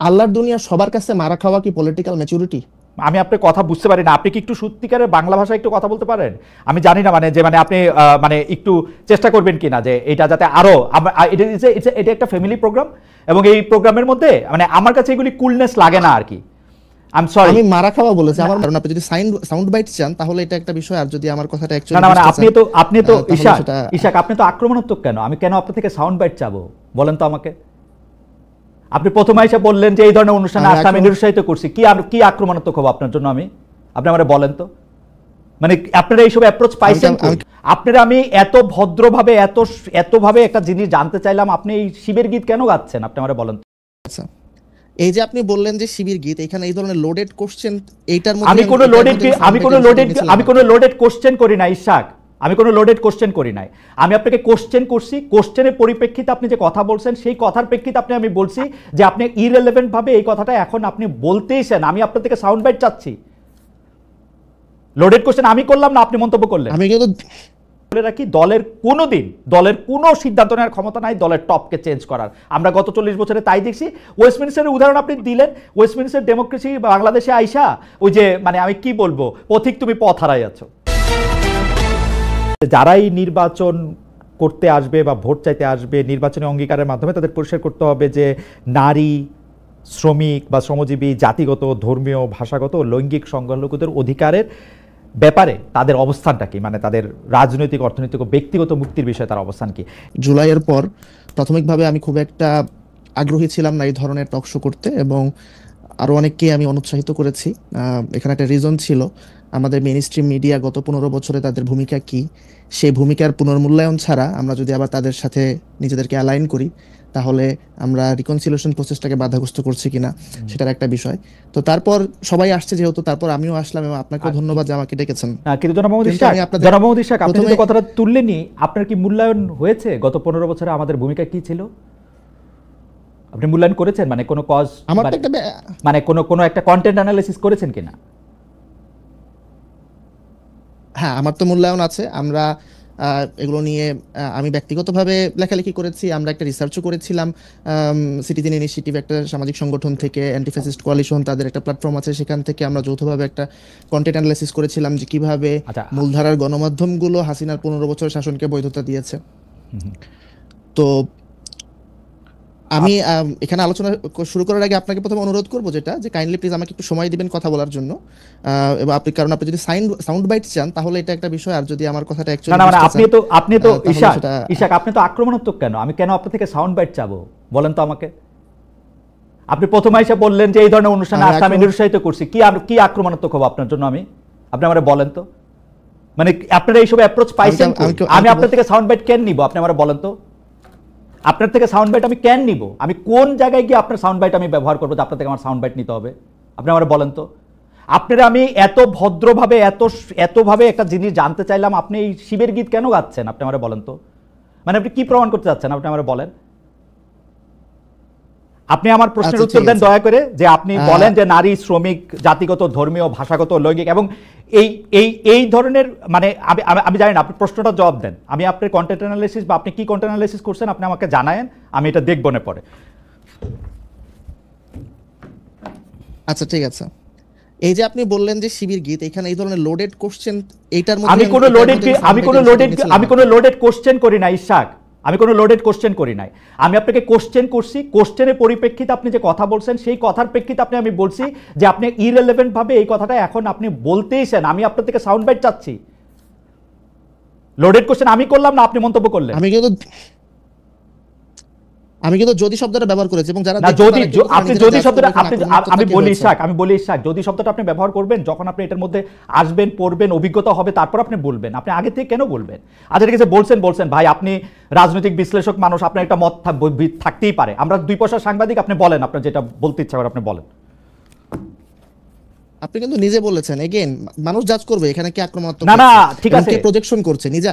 আল্লাহর দুনিয়া সবার কাছে মারা খাওয়া কি পলিটিক্যাল ম্যাচুরিটি? আমি আপনার কথা বুঝতে পারি না, আপনি কি একটু সত্যিকারের বাংলা ভাষায় একটু কথা বলতে পারেন? আমি জানি না মানে আপনি মানে একটু চেষ্টা করবেন কিনা যে এটা যাতে আরো এটা একটা ফ্যামিলি প্রোগ্রাম, এবং এই প্রোগ্রামের মধ্যে মানে আমার কাছে এগুলি কুলনেস লাগে না আর কি। আমি মারা খাওয়া বলেছি আমার, কারণ আপনি যদি সাউন্ড বাইট চান তাহলে এটা একটা বিষয়, আর যদি আমার কথাটা অ্যাকচুয়ালি না আপনি তো ইশাক আপনি তো আক্রমণাত্মক কেন? আমি কেন আপনার থেকে সাউন্ড বাইট চাবো বলেন তো আমাকে? আপনি প্রথমে এসে বললেন যে এই ধরনের অনুষ্ঠানে আসতে আমি নিরুৎসাহিত করছি, কি আক্রমণাত্মক হবো আপনার জন্য আমি? আপনি আমারে বলেন তো, মানে আপনারা এইসব অ্যাপ্রোচ পাইছেন? আপনারা আমি এত ভদ্রভাবে এতভাবে একটা জিনিস জানতে চাইলাম, আপনি এই শিবের গীত কেন গাচ্ছেন? আপনি আমারে বলেন তো। আচ্ছা, এই যে আপনি বললেন যে শিবির গীত, এখানে এই ধরনের লোডেড কোশ্চেন, এইটার মধ্যে আমি কোনো লোডেড কোশ্চেন করি না ইশাক, আমি কোনো লোডেড কোশ্চেন করি নাই। আমি আপনাকে কোশ্চেন করছি, কোশ্চেনের পরিপ্রেক্ষিতে আপনি যে কথা বলছেন সেই কথার প্রেক্ষিতে আমি বলছি যে আপনি ইররিলেভেন্ট ভাবে এই কথাটা এখন আপনি বলতেইছেন, আমি আপনার থেকে সাউন্ড বাইট চাচ্ছি। লোডেড কোশ্চেন আমি করলাম না, আপনি মন্তব্য করলেন। আমি কিন্তু বলে রাখি, দলের কোনো সিদ্ধান্ত নেওয়ার ক্ষমতা নাই দলের টপকে চেঞ্জ করার। আমরা গত 40 বছরে তাই দেখছি। ওয়েস্টমিনিস্টারের উদাহরণ আপনি দিলেন, ওয়েস্টমিনিস্টার ডেমোক্রেসি বাংলাদেশে আইসা ওই যে মানে আমি কি বলবো, পথিক তুমি পথ হারাই আছো। যারাই নির্বাচন করতে আসবে বা ভোট চাইতে আসবে, নির্বাচনী অঙ্গীকারের মাধ্যমে তাদের পরিষ্কার করতে হবে যে নারী, শ্রমিক বা শ্রমজীবী, জাতিগত, ধর্মীয়, ভাষাগত, লৈঙ্গিক সংখ্যালঘুদের অধিকারের ব্যাপারে তাদের অবস্থানটা কি, মানে তাদের রাজনৈতিক, অর্থনৈতিক ও ব্যক্তিগত মুক্তির বিষয়ে তার অবস্থান কি। জুলাইয়ের পর প্রাথমিকভাবে আমি খুব একটা আগ্রহী ছিলাম না এই ধরনের টক শো করতে, এবং আরও অনেককেই আমি অনুৎসাহিত করেছি। এখানে একটা রিজন ছিল, আমাদের মেইনস্ট্রিম মিডিয়া গত 15 বছরে তাদের ভূমিকা কি, সেই ভূমিকার পুনর্মূল্যায়ন ছাড়া আমরা যদি আবার তাদের সাথে নিজেদেরকে অ্যালাইন করি তাহলে আমরা রিকনসিলিয়েশন প্রসেসটাকে বাধাগ্রস্ত করছি কিনা সেটার একটা বিষয়। তো তারপর সবাই আসছে যেহেতু, তারপর আমিও আসলাম, এবং আপনাকেও ধন্যবাদ যে আমাকে ডেকেছেন। কিন্তু জনাব মোহাম্মদ ইশাক, আপনি যে কথাটা তুললেনই, আপনার কি মূল্যায়ন হয়েছে গত 15 বছরে আমাদের ভূমিকা কি ছিল? আপনি মূল্যায়ন করেছেন, মানে কোনো কজ, মানে কোনো একটা কন্টেন্ট অ্যানালাইসিস করেছেন কিনা? হ্যাঁ, আমার তো মূল্যায়ন আছে। আমরা এগুলো নিয়ে আমি ব্যক্তিগতভাবে লেখালেখি করেছি, আমরা একটা রিসার্চও করেছিলাম। সিটিজেন ইনিশিয়েটিভ একটা সামাজিক সংগঠন থেকে, অ্যান্টি ফ্যাসিস্ট কোয়ালিশন তাদের একটা প্ল্যাটফর্ম আছে, সেখান থেকে আমরা যৌথভাবে একটা কন্টেন্ট অ্যানালাইসিস করেছিলাম যে কিভাবে মূলধারার গণমাধ্যমগুলো হাসিনার 15 বছরের শাসনকে বৈধতা দিয়েছে। তো আমি এখানে আলোচনা শুরু করার আগে আপনাকে প্রথমে অনুরোধ করবো যেটা, যে কাইন্ডলি প্লিজ আমাকে একটু সময় দিবেন কথা বলার জন্য, এবং কারণ আপনি যদি সাউন্ড বাইট চান তাহলে এটা একটা বিষয়, আর যদি আমার কথাটা অ্যাকচুয়ালি না আপনি তো ইশাক আপনি তো আক্রমণাত্মক কেন? আমি কেন আপনার থেকে সাউন্ড বাইট চাবো বলেন তো আমাকে? আপনি প্রথমে এসে বললেন যে এই ধরনের অনুষ্ঠানে আসতে আমি নিরুৎসাহিত করছি, কি আক্রমণাত্মক হবো আপনার জন্য আমি? আপনি আমারে বলেন তো, মানে আপনারা এইসব অ্যাপ্রোচ পাইছেন? আমি আপনার থেকে সাউন্ড বাইট কেন নিব? আপনি আমারে বলেন তো, আপনার থেকে সাউন্ড বাইট আমি কেন নিব? আমি কোন জায়গায় গিয়ে আপনার সাউন্ড বাইট আমি ব্যবহার করবো যে আপনার থেকে আমার সাউন্ড বাইট নিতে হবে? আপনি আমারে বলেন তো। আপনারা আমি এত ভদ্রভাবে এতভাবে একটা জিনিস জানতে চাইলাম, আপনি এই শিবের গীত কেন গাচ্ছেন? আপনি আমারে বলেন তো, মানে আপনি কি প্রমাণ করতে চাচ্ছেন? আপনি আমারে বলেন। আপনি আমার প্রশ্নের উত্তর দেন দয়া করে, যে আপনি বলেন যে নারী, শ্রমিক, জাতিগত, ধর্মীয়, ভাষাগত, লৈঙ্গিক, এবং এই ধরনের, মানে আমি জানি না, আপনি প্রশ্নটা জবাব দেন। আমি আপনার কন্টেন্ট অ্যানালাইসিস বা আপনি কি কন্টেন্ট অ্যানালাইসিস করছেন আপনি আমাকে জানায়েন, আমি এটা দেখব না পরে। আচ্ছা ঠিক আছে, এই যে আপনি বললেন যে শিবির গীত, এখানে এই ধরনের লোডেড কোশ্চেন, এইটার মধ্যে আমি কোনো লোডেড কোশ্চেন করি না ইশাক, আমি কোনো লোডেড কোশ্চেন করি নাই। আমি আপনাকে কোশ্চেন করছি, কোশ্চেনের পরিপ্রেক্ষিতে আপনি যে কথা বলছেন সেই কথার প্রেক্ষিতে আমি বলছি যে আপনি ইররিলেভেন্ট ভাবে এই কথাটা এখন আপনি বলতেইছেন, আমি আপনার থেকে সাউন্ড বাইট চাচ্ছি। লোডেড কোশ্চেন আমি করলাম না, আপনি মন্তব্য করলেন। আমি কিন্তু যদি শব্দটা ব্যবহার করেছি, এবং যারা আপনি যদি শব্দটা আমি বলি ইশাক, যদি শব্দটা আপনি ব্যবহার করবেন যখন আপনি এটার মধ্যে আসবেন, পড়বেন, অভিজ্ঞতা হবে, তারপর আপনি বলবেন। আপনি আগে থেকে কেন বলবেন? আচ্ছা ঠিক আছে, বলছেন ভাই, আপনি রাজনৈতিক বিশ্লেষক মানুষ, আপনার একটা মত থাকতেই পারে। আমরা 2 পয়সার সাংবাদিক, আপনি বলেন, আপনার যেটা বলতে ইচ্ছা করে আপনি বলেন। আপনি কিন্তু নিজে বলেছেন, এগেইন মানুষ জাজ করবে এখানে কি আক্রমণাত্মক না ঠিক আছে, প্রজেকশন করছে নিজে।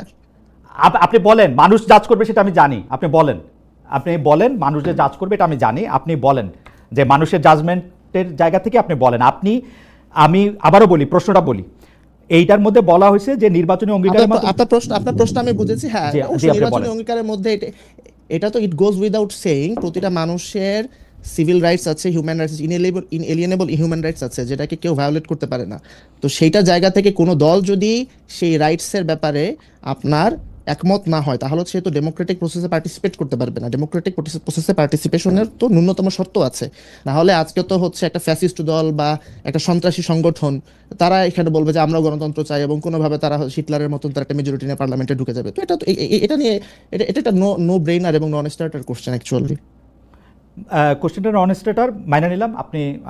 আপনি বলেন মানুষ জাজ করবে, সেটা আমি জানি। আপনি বলেন মানুষ যে জাজ করবে এটা আমি জানি। আপনি বলেন যে মানুষের জাজমেন্টের জায়গা থেকে আপনি বলেন। আমি আবারও বলি, প্রশ্নটা বলি, এইটার মধ্যে বলা হয়েছে যে নির্বাচনী অঙ্গীকারের মধ্যে আপনার প্রশ্ন আমি বুঝেছি। হ্যাঁ, নির্বাচনী অঙ্গীকারের মধ্যে এটা তো ইট গোজ উইদাউট সেইং প্রতিটা মানুষের সিভিল রাইটস আছে, হিউম্যান রাইটস, ইনএলিয়েনেবল হিউম্যান রাইটস আছে, যেটাকে কেউ ভায়োলেট করতে পারে না। তো সেইটা জায়গা থেকে কোনো দল যদি সেই রাইটসের ব্যাপারে আপনার একমত না হয়, তাহলে সে তো ডেমোক্রেটিক প্রসেসে পার্টিসিপেট করতে পারবে না। ডেমোক্রেটিক প্রসেসে পার্টিসিপেশনের তো ন্যূনতম শর্ত আছে। না হলে আজকে তো হচ্ছে একটা ফ্যাসিস্ট দল বা একটা সন্ত্রাসী সংগঠন, তারা এখানে বলবে যে আমরা গণতন্ত্র চাই, এবং কোনোভাবে তারা হিটলারের মতন তারা একটা মেজরিটি নিয়ে পার্লামেন্টে ঢুকে যাবে। তো এটা তো এটা নিয়ে এটা একটা নো নো ব্রেইনার এবং নন স্টার্টার কোশ্চেন অ্যাকচুয়ালি। কোশ্চেনটা নন স্টার্টার মাইনে নিলাম।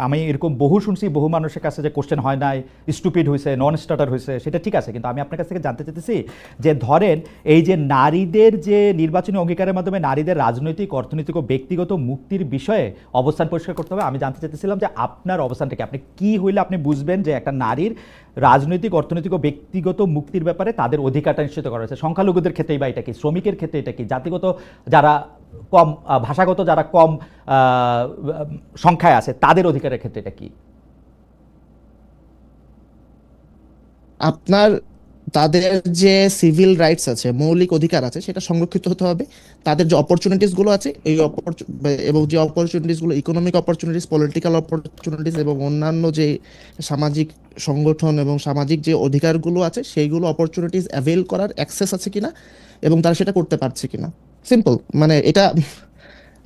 আমি এরকম বহু শুনছি, বহু মানুষের কাছে যে কোশ্চেন হয় নাই, স্টুপিড হয়েছে, নন স্টার্টার হয়েছে, সেটা ঠিক আছে। কিন্তু আমি আপনার কাছ থেকে জানতে চাইতেছি যে ধরেন এই যে নারীদের যে নির্বাচনী অঙ্গীকারের মাধ্যমে নারীদের রাজনৈতিক, অর্থনৈতিক ও ব্যক্তিগত মুক্তির বিষয়ে অবস্থান পরিষ্কার করতে হবে, আমি জানতে চাইতেছিলাম যে আপনার অবস্থানটাকে, আপনি কি হইলে আপনি বুঝবেন যে একটা নারীর রাজনৈতিক, অর্থনৈতিক ও ব্যক্তিগত মুক্তির ব্যাপারে তাদের অধিকারটা নিশ্চিত করা হয়েছে। সংখ্যালঘুদের ক্ষেত্রেই বা এটা কি, শ্রমিকের ক্ষেত্রে এটা কি, জাতিগত যারা কম, ভাষাগত যারা কম সংখ্যায় আছে তাদের অধিকারের ক্ষেত্রে এটা কি? আপনার তাদের যে সিভিল রাইটস আছে, মৌলিক অধিকার আছে, সেটা সংরক্ষিত হতে হবে। তাদের যে অপরচুনিটিস গুলো আছে, এই এবং যে অপরচুনিটিস গুলো, ইকোনমিক অপরচুনিটিস, পলিটিক্যাল অপরচুনিটিস এবং অন্যান্য যে সামাজিক সংগঠন এবং সামাজিক যে অধিকারগুলো আছে, সেইগুলো অপরচুনিটিস অ্যাভেল করার অ্যাক্সেস আছে কিনা এবং তারা সেটা করতে পারছে কিনা। সিম্পল, মানে এটা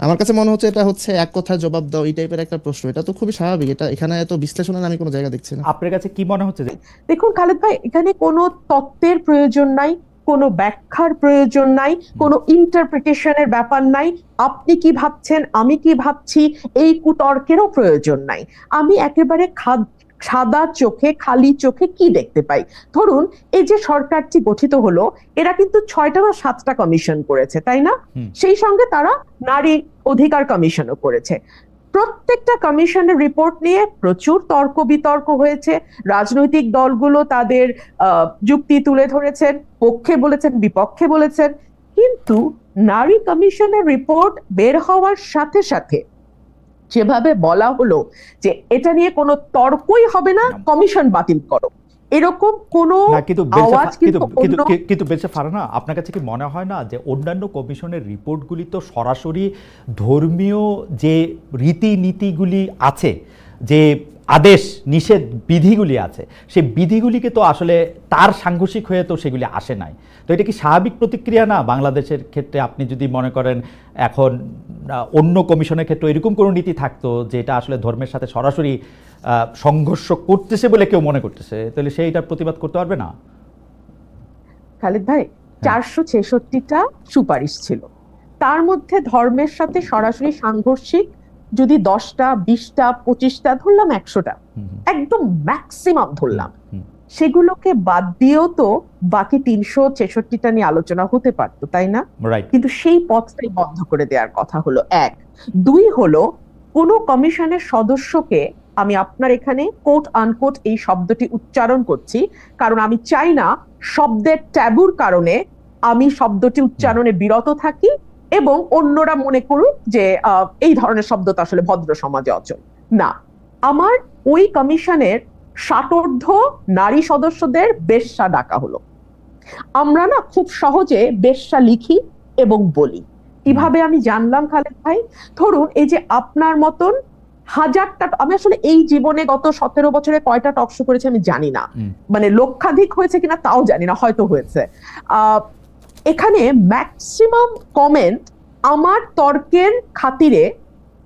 আমার কাছে মনে হচ্ছে এটা হচ্ছে এক কথায় জবাব দাও এই টাইপের একটা প্রশ্ন। এটা তো খুবই স্বাভাবিক, এটা এখানে এত বিশ্লেষণের আমি কোনো জায়গা দেখছি না। আপনার কাছে কি মনে হচ্ছে যে দেখুন খালেদ ভাই, এখানে কোনো তত্ত্বের প্রয়োজন নাই, কোনো ব্যাখ্যার প্রয়োজন নাই, কোনো ইন্টারপ্রিটেশনের ব্যাপার নাই। আপনি কি ভাবছেন, আমি কি ভাবছি, এই কুতর্কেরও প্রয়োজন নাই। আমি একেবারে সাদা চোখে, খালি চোখে কি দেখতে পাই, ধরুন এই যে সরকারটি গঠিত হলো, এরা কিন্তু 6টা বা 7টা কমিশন করেছে, তাই না? সেই সঙ্গে তারা নারী অধিকার কমিশনও করেছে। প্রত্যেকটা কমিশনের রিপোর্ট নিয়ে প্রচুর তর্ক বিতর্ক হয়েছে। রাজনৈতিক দলগুলো তাদের যুক্তি তুলে ধরেছেন, পক্ষে বলেছেন, বিপক্ষে বলেছেন। কিন্তু নারী কমিশনের রিপোর্ট বের হওয়ার সাথে সাথে যেভাবে বলা হলো যে এটা নিয়ে কোনো তর্কই হবে না, কমিশন বাতিল করো, এরকম কোনো আওয়াজ কিন্তু বেঁচে ফারানা, আপনার কাছে কি মনে হয় না যে অন্যান্য কমিশনের রিপোর্টগুলি তো সরাসরি ধর্মীয় যে রীতিনীতিগুলি আছে, যে আদেশ নিষেধ বিধিগুলি আছে, সেই বিধিগুলিকে তো আসলে তার সাংঘর্ষিক হয়ে তো সেগুলি আসে নাই। তো এটা কি স্বাভাবিক প্রতিক্রিয়া না বাংলাদেশের ক্ষেত্রে? আপনি যদি মনে করেন এখন অন্য কমিশনের ক্ষেত্রে এরকম কোনো নীতি থাকতো যেটা আসলে ধর্মের সাথে সরাসরি সংঘর্ষ করতেছে বলে কেউ মনে করতেছে, তাহলে সেইটার প্রতিবাদ করতে পারবে না? খালেদ ভাই, 466টা সুপারিশ ছিল, তার মধ্যে ধর্মের সাথে সরাসরি সাংঘর্ষিক যদি 10টা, 20টা, 25টা, ধরলাম 100টা, একদম ম্যাক্সিমাম ধরলাম, সেগুলোকে বাদ দিয়েও তো বাকি 366টা নিয়ে আলোচনা হতে পারতো, তাই না? কিন্তু সেই পথটাই বন্ধ করে দেওয়ার কথা হলো, 1। 2 হলো, কোন কমিশনের সদস্যকে, আমি আপনার এখানে কোট আনকোট এই শব্দটি উচ্চারণ করছি কারণ আমি চাই না শব্দের ট্যাবুর কারণে আমি শব্দটি উচ্চারণে বিরত থাকি এবং অন্যরা মনে করুক যে এই ধরনের শব্দ তো আসলে ভদ্র সমাজে অচল না। আমার ওই কমিশনের 60 নারী সদস্যদের বেশ্যা ডাকা হলো। আমরা না খুব সহজে বেশ্যা লিখি এবং বলি, কিভাবে আমি জানলাম খালেদ ভাই? ধরুন এই যে আপনার মতন হাজারটা, আমি আসলে এই জীবনে গত 17 বছরে কয়টা টকশো করেছি আমি জানি না, মানে লক্ষাধিক হয়েছে কিনা তাও জানি না, হয়তো হয়েছে। এখানে ম্যাক্সিমাম কমেন্ট আমার তর্কের খাতিরে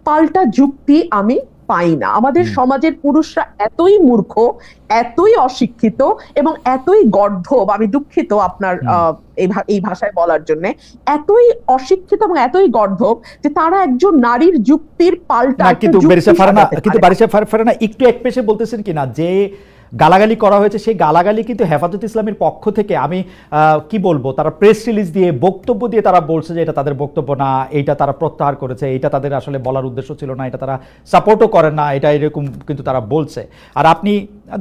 পাল্টা যুক্তি আমি পাই না। আমাদের সমাজের পুরুষরা এতই মূর্খ, এতই অশিক্ষিত এবং এতই গর্ধব, আমি দুঃখিত আপনার এই ভাষায় বলার জন্য, এতই অশিক্ষিত এবং এতই গর্ধব যে তারা একজন নারীর যুক্তির পাল্টা। কিন্তু বারিশা ফারহানা একটু একপেশে বলতেছেন কিনা যে গালাগালি করা হয়েছে, সেই গালাগালি কিন্তু হেফাজত ইসলামের পক্ষ থেকে, আমি কি বলবো, তারা প্রেস রিলিজ দিয়ে, বক্তব্য দিয়ে তারা বলছে যে এটা তাদের বক্তব্য না, এইটা তারা প্রত্যাহার করেছে, এটা তাদের আসলে বলার উদ্দেশ্য ছিল না, এটা তারা সাপোর্টও করেন না, এটা এরকম কিন্তু তারা বলছে। আর আপনি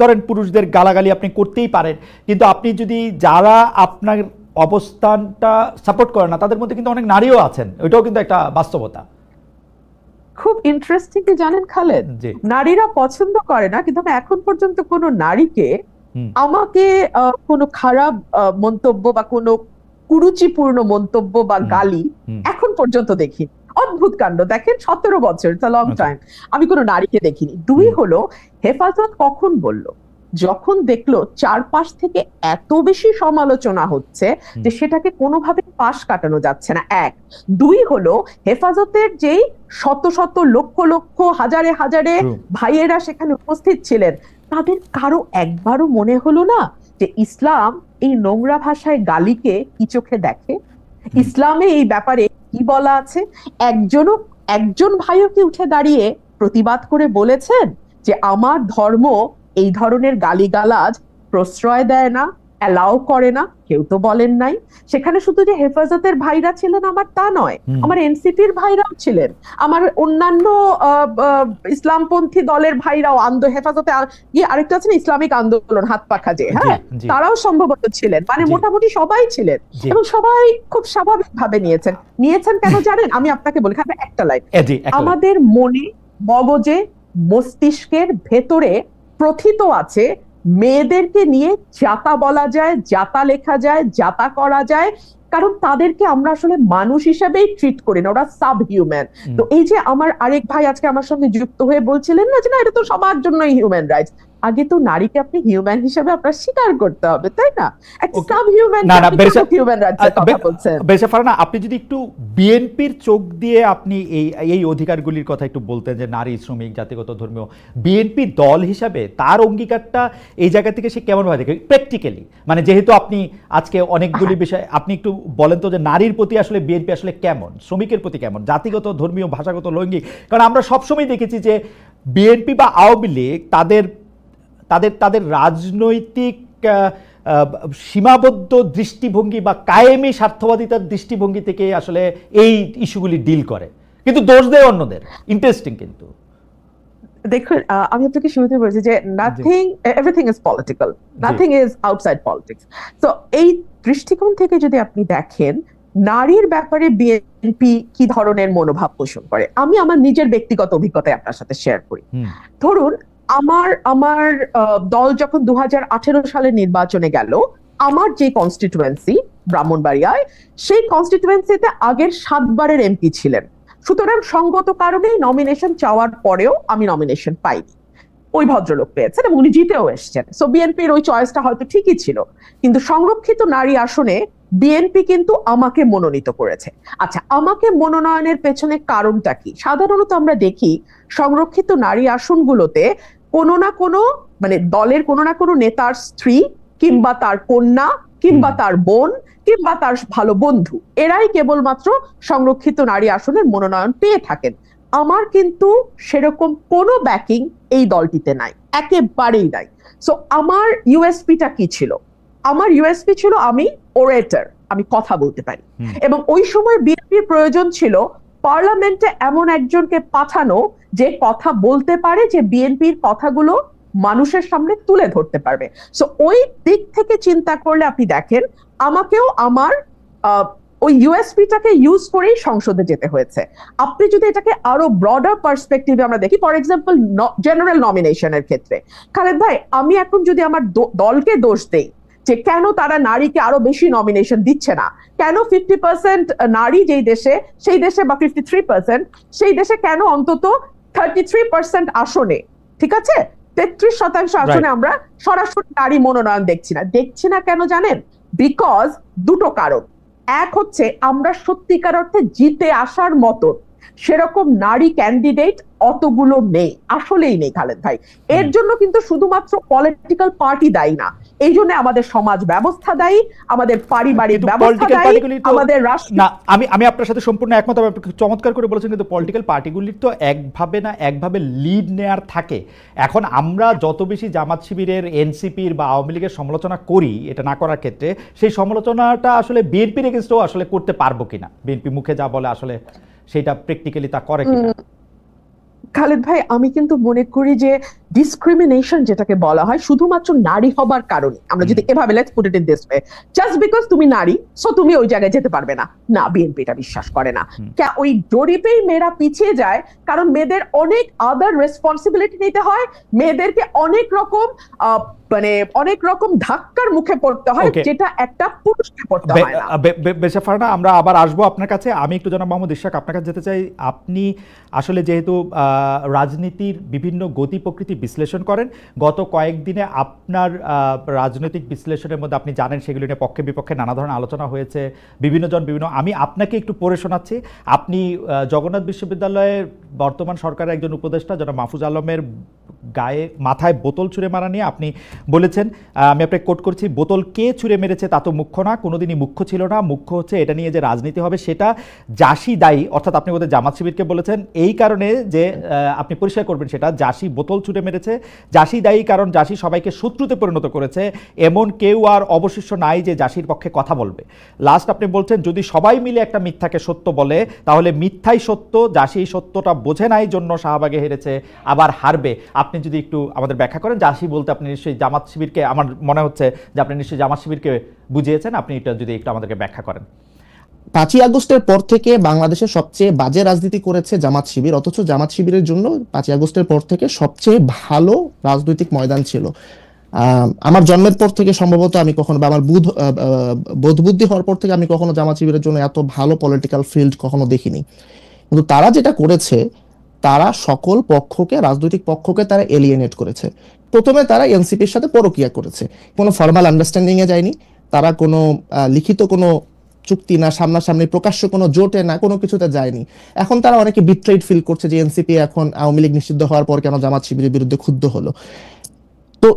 ধরেন পুরুষদের গালাগালি আপনি করতেই পারেন, কিন্তু আপনি যদি যারা আপনার অবস্থানটা সাপোর্ট করেন না তাদের মধ্যে কিন্তু অনেক নারীও আছেন, ওইটাও কিন্তু একটা বাস্তবতা। খুব ইন্টারেস্টিং কি জানেন খালেদ, নারীরা পছন্দ করে না, কিন্তু আমি এখন পর্যন্ত কোনো নারীকে আমাকে কোনো খারাপ মন্তব্য বা কোনো কুরুচিপূর্ণ মন্তব্য বা গালি এখন পর্যন্ত দেখি। অদ্ভুত কাণ্ড, দেখেন 17 বছর, ইটস আ লং টাইম, আমি কোনো নারীকে দেখিনি। 2 হলো হেফাজত কখন বলল, যখন দেখলো চারপাশ থেকে এত বেশি সমালোচনা হচ্ছে যে সেটাকে কোনোভাবে পাশ কাটানো যাচ্ছে না। 1। 2 হলো হেফাজতের যেই শত শত লক্ষ লক্ষ হাজারে হাজারে ভাইয়েরা সেখানে উপস্থিত ছিলেন, তাদের কারো একবারও মনে হলো না যে ইসলাম এই নোংরা ভাষায় গালিকে কি চোখে দেখে, ইসলামে এই ব্যাপারে কি বলা আছে? একজন ভাইও কি উঠে দাঁড়িয়ে প্রতিবাদ করে বলেছেন যে আমার ধর্ম এই ধরনের গালিগালাজ প্রশ্রয় দেয় না, অ্যালাউ করে না? কেউ তো বলেন নাই। সেখানে শুধু যে হেফাজতের ভাইরা ছিলেন আমার তা নয়, আমার এনসিপির ভাইরাও ছিলেন, আমার অন্যান্য ইসলামপন্থী দলের ভাইরাও, হেফাজতে আরেকটা আছে না ইসলামিক আন্দোলন হাত পাখা যে, হ্যাঁ, তারাও সম্ভবত ছিলেন, মানে মোটামুটি সবাই ছিলেন এবং সবাই খুব স্বাভাবিকভাবে নিয়েছেন কেন জানেন? আমি আপনাকে বলি, একটা লাইন, আমাদের মনে, মগজে, মস্তিষ্কের ভেতরে প্রথিত আছে মেয়েদেরকে নিয়ে যাতা বলা যায়, যাতা লেখা যায়, যাতা করা যায়, কারণ তাদেরকে আমরা আসলে মানুষ হিসেবেই ট্রিট করি না, ওরা সাব হিউম্যান। তো এই যে আমার আরেক ভাই আজকে আমার সঙ্গে যুক্ত হয়ে বলছিলেন না যে না এটা তো সবার জন্যই হিউম্যান রাইটস, আগে তো নারীকে আপনি হিউম্যান হিসেবে আপনার স্বীকার করতে হবে, তাই না? সাব হিউম্যান হিউম্যান রাইটসের কথা বলছেন। বেশা ফারহানা, আপনি যদি একটু বিএনপির চোখ দিয়ে আপনি এই অধিকারগুলির কথা একটু বলতেন, যে নারী, শ্রমিক, জাতিগত, ধর্মীয়, বিএনপি দল হিসাবে তার অঙ্গীকারটা এই জায়গা থেকে সে কেমন ভাবে দেখে প্র্যাকটিক্যালি, মানে যেহেতু আপনি আজকে অনেকগুলি বিষয় আপনি একটু বলেন তো, যে নারীর প্রতি আসলে বিএনপি আসলে কেমন, শ্রমিকের প্রতি কেমন, জাতিগত, ধর্মীয়, ভাষাগত, লৈঙ্গিক? কারণ আমরা সবসময় দেখেছি যে বিএনপি বা আওয়ামী লীগ তাদের রাজনৈতিক সীমাবদ্ধ দৃষ্টিভঙ্গি বা কায়েমি স্বার্থবাদিতার দৃষ্টিভঙ্গি থেকে আসলে এই ইস্যুগুলি ডিল করে, কিন্তু দোষ দেয় অন্যদের। ইন্টারেস্টিং। কিন্তু দেখুন, আমি আপনাকে শুরুতে বলেছি যে everything is political, nothing is outside politics. তো এই দৃষ্টিকোণ থেকে যদি আপনি দেখেন নারীর ব্যাপারে বিএনপি কি ধরনের মনোভাব পোষণ করে, আমি আমার নিজের ব্যক্তিগত অভিজ্ঞতায় আপনার সাথে শেয়ার করি। ধরুন আমার দল যখন 2018 সালে নির্বাচনে গেল, আমার যে কনস্টিটুয়েন্সি ব্রাহ্মণবাড়িয়ায়, সেই কনস্টিটুয়েন্সিতে আগের 7 বারের এমপি ছিলেন। সুতরাং সঙ্গত কারণেই নমিনেশন চাওয়ার পরেও আমি নমিনেশন পাইনি, ওই ভদ্রলোক পেয়েছেন এবং উনি জিতেও এসছেন। সো বিএনপির ওই চয়েসটা হয়তো ঠিকই ছিল, কিন্তু সংরক্ষিত নারী আসনে বিএনপি কিন্তু আমাকে মনোনীত করেছে। আচ্ছা, আমাকে মনোনয়নের পেছনে কারণটা কি? সাধারণত আমরা দেখি সংরক্ষিত নারী আসনগুলোতে কোনো না কোনো, মানে দলের কোনো না কোনো নেতার স্ত্রী কিংবা তার কন্যা কিংবা তার বোন কিংবা তার ভালো বন্ধু, এরাই কেবলমাত্র সংরক্ষিত নারী আসনের মনোনয়ন পেয়ে থাকেন। আমার কিন্তু সেরকম কোনো ব্যাকিং এই দলটিতে নাই, একেবারেই নাই। সো আমার ইউএসপিটা কি ছিল? আমার ইউএসপি ছিল আমি ওরেটর, আমি কথা বলতে পারি, এবং ওই সময় বিএনপির প্রয়োজন ছিল পার্লামেন্টে এমন একজনকে পাঠানো যে কথা বলতে পারে, যে বিএনপির কথাগুলো মানুষের সামনে তুলে ধরতে পারবে। সো ওই দিক থেকে চিন্তা করলে আপনি দেখেন আমাকেও আমার ওই ইউএসপিটাকে ইউজ করেই সংসদে যেতে হয়েছে। আপনি যদি এটাকে আরো ব্রডার পার্সপেক্টিভে আমরা দেখি, ফর এক্সাম্পল জেনারেল নমিনেশনের ক্ষেত্রে, খালেদ ভাই, আমি এখন যদি আমার দলকে দোষ দেই যে কেন তারা নারীকে আরো বেশি নমিনেশন দিচ্ছে না, কেন 50% নারী যেই দেশে, সেই দেশে, বা 53% সেই দেশে, কেন অন্তত 33% আসনে, ঠিক আছে, 33% আসনে আমরা সরাসরি নারী মনোনয়ন দেখছি না কেন জানেন? বিকজ দুটো কারণ। এক হচ্ছে আমরা সত্যিকার অর্থে জিতে আসার মতো সেরকম নারী ক্যান্ডিডেট অতগুলো নেই, আসলেই নেই খালেদ ভাই। এর জন্য কিন্তু শুধুমাত্র পলিটিক্যাল পার্টি দায়ী না, এই জন্য আমাদের সমাজ ব্যবস্থা দায়ী, আমাদের পারিবারিক ব্যবস্থা দায়ী, আমাদের রাষ্ট্র। না, আমি আপনার সাথে সম্পূর্ণ একমত। আপনি চমৎকার করে বলেছেন, কিন্তু পলিটিক্যাল পার্টিগুলির তো একভাবে লিড নেয়ার থাকে। এখন আমরা যত বেশি জামাত শিবিরের, এনসিপির বা আওয়ামী লীগের সমালোচনা করি, এটা না করার ক্ষেত্রে সেই সমালোচনাটা আসলে বিএনপির এগেইনস্টও আসলে করতে পারবো কিনা, বিএনপি মুখে যা বলে আসলে সেটা প্র্যাকটিক্যালি তা করে কিনা। খালেদ ভাই, আমি কিন্তু মনে করি যে ডিসক্রিমিনেশন যেটাকে বলা হয় শুধুমাত্র নারী হবার কারণে, আমরা যদি এভাবে let's put it in this way, just because তুমি নারী সো তুমি ওই জায়গায় যেতে পারবে না, না বিএনপি এটা বিশ্বাস করে না। ওই জরিপেই মেয়েরা পিছিয়ে যায় কারণ মেয়েদের অনেক আদার রেসপন্সিবিলিটি নিতে হয়, মেয়েদেরকে অনেক রকম মানে অনেক রকম ধাক্কার মুখে পড়তে হয় যেটা একটা পুরুষকে পড়তে হয় না। বেশা ফারহানা, আমরা আবার আসবো আপনার কাছে। আমি একটু জনাব মোহাম্মদ ইশরাক আপনার কাছে যেতে চাই। আপনি আসলে যেহেতু রাজনীতির বিভিন্ন গতি প্রকৃতি বিশ্লেষণ করেন, গত কয়েকদিনে আপনার রাজনৈতিক বিশ্লেষণের মধ্যে আপনি জানেন সেগুলি নিয়ে পক্ষে বিপক্ষে নানা ধরনের আলোচনা হয়েছে, আমি আপনাকে একটু পড়ে শোনাচ্ছি। আপনি জগন্নাথ বিশ্ববিদ্যালয়ের বর্তমান সরকারের একজন উপদেষ্টা জনাব মাহফুজ আলমের মাথায় বোতল ছুঁড়ে মারা নিয়ে আপনি বলেছেন, আমি আপনাকে কোট করছি, বোতল কে ছুঁড়ে মেরেছে তা তো মুখ্য না, কোনোদিনই মুখ্য ছিল না, মুখ্য হচ্ছে এটা নিয়ে যে রাজনীতি হবে সেটা জাসি দায়ী, অর্থাৎ আপনি ওদের জামাত শিবিরকে বলেছেন এই কারণে যে আপনি পরিষ্কার করবেন সেটা জাসি বোতল ছুঁড়ে মেরেছে, জাসি দায়ী কারণ জাসি সবাইকে শত্রুতে পরিণত করেছে, এমন কেউ আর অবশিষ্ট নাই যে জাসির পক্ষে কথা বলবে। লাস্ট আপনি বলছেন যদি সবাই মিলে একটা মিথ্যাকে সত্য বলে তাহলে মিথ্যাই সত্য, জাসি এই সত্যটা বোঝে নাই জন্য শাহবাগে হেরেছে, আবার হারবে। আপনি যদি একটু আমাদের ব্যাখ্যা করেন, জাসি বলতে আপনি নিশ্চয়ই জামাত শিবিরকে, আমার মনে হচ্ছে যে আপনি নিশ্চয়ই জামাত শিবিরকে বুঝিয়েছেন, আপনি এটা যদি একটু আমাদেরকে ব্যাখ্যা করেন। 5ই আগস্টের পর থেকে বাংলাদেশে সবচেয়ে বাজে রাজনীতি করেছে জামাত শিবির, অথচ জামাত শিবিরের জন্য 5ই আগস্টের পর থেকে সবচেয়ে ভালো রাজনৈতিক ময়দান ছিল। আমার জন্মের পর থেকে সম্ভবত আমি কখনো, বা আমার বোধ বুদ্ধি হওয়ার পর থেকে আমি কখনো জামাত শিবিরের জন্য এত ভালো পলিটিক্যাল ফিল্ড কখনো দেখিনি। কিন্তু তারা যেটা করেছে, তারা সকল পক্ষকে, রাজনৈতিক পক্ষকে তারা এলিয়েনেট করেছে। প্রথমে তারা এনসিপির সাথে পরকিয়া করেছে, কোনো ফর্মাল আন্ডারস্ট্যান্ডিং এ যায়নি, তারা কোনো লিখিত কোনো চুক্তি না, সামনাসামনি প্রকাশ্য কোনো জোটে না, কোনো কিছুতে যায়নি। এখন তারা অনেকে বিট্রেড ফিল করছে যে এনসিপি এখন আওয়ামী লীগ নিষিদ্ধ হওয়ার পর কেন জামাত শিবিরের বিরুদ্ধে ক্ষুব্ধ হলো। তো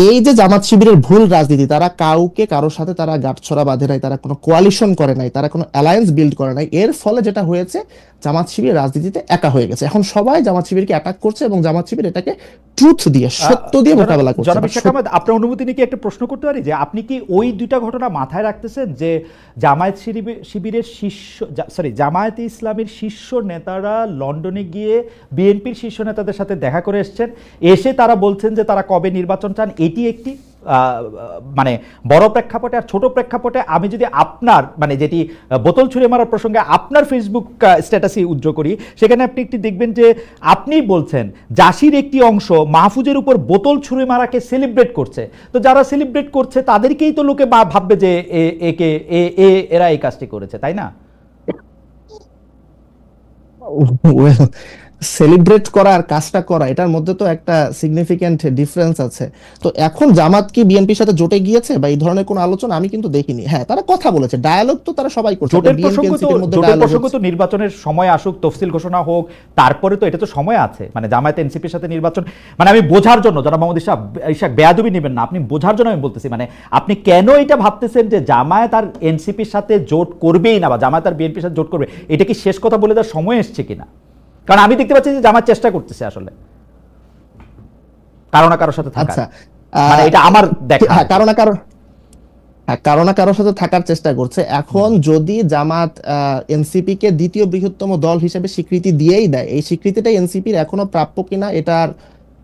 এই যে জামাত শিবিরের ভুল রাজনীতি, তারা কাউকে কারোর সাথে তারা গাঁটছড়া বাঁধে নাই, তারা কোনো কোয়ালিশন করে নাই, তারা কোনো অ্যালায়েন্স বিল্ড করে নাই। এর ফলে যেটা হয়েছে, জামাত শিবির রাজনীতিতে একা হয়ে গেছে। এখন সবাই জামাত শিবিরকে অ্যাটাক করছে এবং জামাত শিবির এটাকে ট্রুথ দিয়ে, সত্য দিয়ে মোকাবেলা করছে। জনাব ইশরাক আহমেদ, আপনার অনুমতি নিয়ে কি একটা প্রশ্ন করতে পারি, যে আপনি কি ওই দুইটা ঘটনা মাথায় রাখতেছেন যে জামায়াত শিবিরের জামায়াতে ইসলামের শীর্ষ নেতারা লন্ডনে গিয়ে বিএনপির শীর্ষ নেতাদের সাথে দেখা করে এসেছেন, এসে তারা বলছেন যে তারা কবে নির্বাচন চান, এটি একটি মানে বড় প্রেক্ষাপটে। আর ছোট প্রেক্ষাপটে আমি যদি আপনার মানে যেটি বোতল ছুঁড়ে মারার প্রসঙ্গে আপনার ফেসবুক স্ট্যাটাসে উজ্জ্বল করি, সেখানে আপনি একটি দেখবেন যে আপনি বলছেন জাসির একটি অংশ মাহফুজের উপর বোতল ছুঁড়ে মারাকে সেলিব্রেট করছে। তো যারা সেলিব্রেট করছে তাদেরকেই তো লোকে ভাববে যে এরা এই কাজটি করেছে, তাই না? সেলিব্রেট করা আর কাজটা করা, এটার মধ্যে তো একটা সিগনিফিক্যান্ট ডিফারেন্স আছে। তো এখন জামাত কি বিএনপির সাথে জোটে গিয়েছে বা এই ধরনের কোনো আলোচনা আমি কিন্তু দেখিনি। হ্যাঁ, তারা কথা বলেছে, ডায়ালগ তো তারা সবাই করছে। জোটের প্রসঙ্গ তো নির্বাচনের সময় আসুক, তফসিল ঘোষণা হোক, তারপরে তো এটা তো সময় আছে। মানে জামায়াত এনসিপির সাথে নির্বাচন, মানে আমি বোঝার জন্য, জনাব মোহাম্মদ ইশরাক বেয়াদবি নেবেন না, আপনি বোঝার জন্য আমি বলতেছি, মানে আপনি কেন এটা ভাবতেছেন যে জামায়াত আর এনসিপির সাথে জোট করবেই না বা জামায়াত আর বিএনপির সাথে জোট করবে, এটা কি শেষ কথা বলে দেওয়ার সময় এসছে কিনা? কারণ আমি দেখতে পাচ্ছি যে জামাত চেষ্টা করতেছে আসলে কারো না কারোর সাথে থাকার। আচ্ছা, মানে এটা আমার দেখা, কারো না কারোর সাথে থাকার চেষ্টা করছে। এখন যদি জামাত এনসিপি কে দ্বিতীয় বৃহত্তম দল হিসেবে স্বীকৃতি দিয়েই দেয়, এই স্বীকৃতিটা এনসিপির এখনো প্রাপ্য কিনা এটার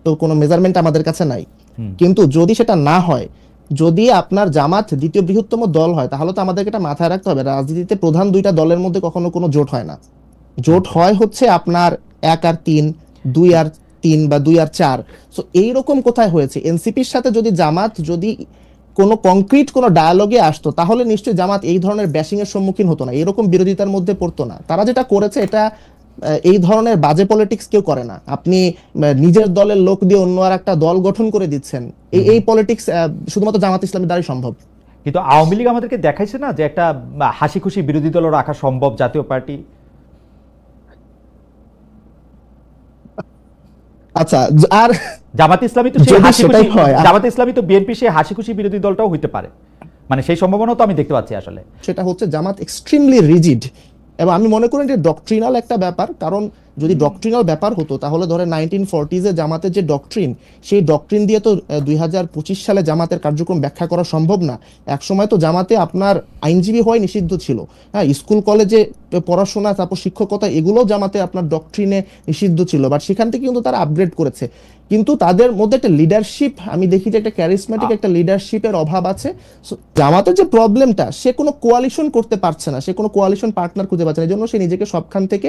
তো কোনো মেজারমেন্ট আমাদের কাছে নাই। কিন্তু যদি সেটা না হয়, যদি আপনার জামাত দ্বিতীয় বৃহত্তম দল হয়, তাহলে তো আমাদেরকে এটা মাথায় রাখতে হবে, রাজনীতিতে প্রধান দুইটা দলের মধ্যে কখনো কোনো জোট হয় না। জোট হয় হচ্ছে আপনার 1 আর 3, 2 আর 3 বা 2 আর 4। সো এইরকম কোথায় হয়েছে? এনসিপির সাথে যদি জামাত যদি কোনো কংক্রিট কোনো ডায়ালগে আসতো, তাহলে নিশ্চয়ই জামাত এই ধরনের ব্যাশিং এর সম্মুখীন হতো না, এরকম বিরোধিতার মধ্যে পড়তো না। তারা যেটা করেছে, এটা এই ধরনের বাজে পলিটিক্স কেউ করে না। আপনি নিজের দলের লোক দিয়ে অন্য আর একটা দল গঠন করে দিচ্ছেন, এই পলিটিক্স শুধুমাত্র জামাত ইসলামের দ্বারাই সম্ভব। কিন্তু আওয়ামী লীগ আমাদেরকে দেখাইছে না যে একটা হাসি খুশি বিরোধী দল রাখা সম্ভব, জাতীয় পার্টি। আচ্ছা, আর জামাত ইসলামী তো জামাত ইসলামী তো বিএনপি সেই হাসি খুশি বিরোধী দলটাও হইতে পারে, মানে সেই সম্ভাবনা তো আমি দেখতে পাচ্ছি আসলে। সেটা হচ্ছে জামাত এক্সট্রিমলি রিজিড, এবং আমি মনে করি যে ডক্ট্রিনাল একটা ব্যাপার। কারণ যদি ডক্ট্রিনাল ব্যাপার হতো, তাহলে ধরে 1940s এ জামাতের যে ডক্ট্রিন, সেই ডক্ট্রিন দিয়ে তো 2025 সালে জামাতের কার্যক্রম ব্যাখ্যা করা সম্ভব না। একসময় তো জামাতে আপনার আইনজীবী হওয়াই নিষিদ্ধ ছিল। হ্যাঁ, স্কুল কলেজে পড়াশোনা, তারপর শিক্ষকতা, এগুলো জামাতে আপনার ডক্ট্রিনে নিষিদ্ধ ছিল, বাট সেখান থেকে কিন্তু তারা আপগ্রেড করেছে। কিন্তু তাদের মধ্যে একটা লিডারশিপ আমি দেখি যে একটা ক্যারিসমেটিক একটা লিডারশিপের অভাব আছে। So, জামাতের যে প্রবলেমটা, সে কোনো কোয়ালিশন করতে পারছে না, সে কোনো কোয়ালিশন পার্টনার খুঁজে পাচ্ছে না, এই জন্য সে নিজেকে সবখান থেকে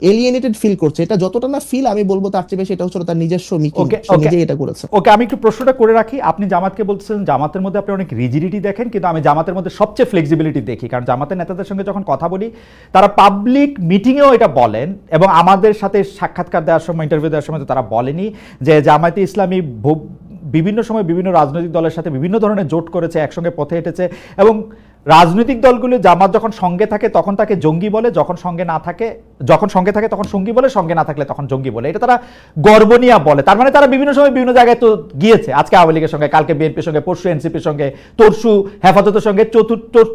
এলিয়েনেটেড ফিল করছে। এটা যতটা না ফিল, আমি বলবো তার চেয়ে বেশি এটা হচ্ছে তার নিজস্ব মিকিং, সে নিজেই এটা করেছে। ওকে, আমি একটু প্রশ্নটা করে রাখি। আপনি জামাতকে বলছেন জামাতের মধ্যে আপনি অনেক রিজিডিটি দেখেন, কিন্তু আমি জামাতের মধ্যে সবচেয়ে ফ্লেক্সিবিলিটি দেখি। কারণ জামাতের নেতাদের সঙ্গে যখন কথা বলি, তারা পাবলিক মিটিংয়েও এটা বলেন, এবং আমাদের সাথে সাক্ষাৎকার দেওয়ার সময়, ইন্টারভিউ দেওয়ার সময় তো তারা বলেনি যে জামায়াতে ইসলামী বিভিন্ন সময় বিভিন্ন রাজনৈতিক দলের সাথে বিভিন্ন ধরনের জোট করেছে, একসঙ্গে পথে হেঁটেছে, এবং রাজনৈতিক দলগুলো জামাত যখন সঙ্গে থাকে তখন তাকে জঙ্গি বলে, যখন সঙ্গে থাকে তখন সঙ্গী বলে, সঙ্গে না থাকলে তখন জঙ্গি বলে। এটা তারা গর্ব নিয়ে বলে। তার মানে তারা বিভিন্ন সময় বিভিন্ন জায়গায় তো গিয়েছে, আজকে আওয়ামী লীগের সঙ্গে, কালকে বিএনপির সঙ্গে, পরশু এনসিপির সঙ্গে, তরশু হেফাজতের সঙ্গে,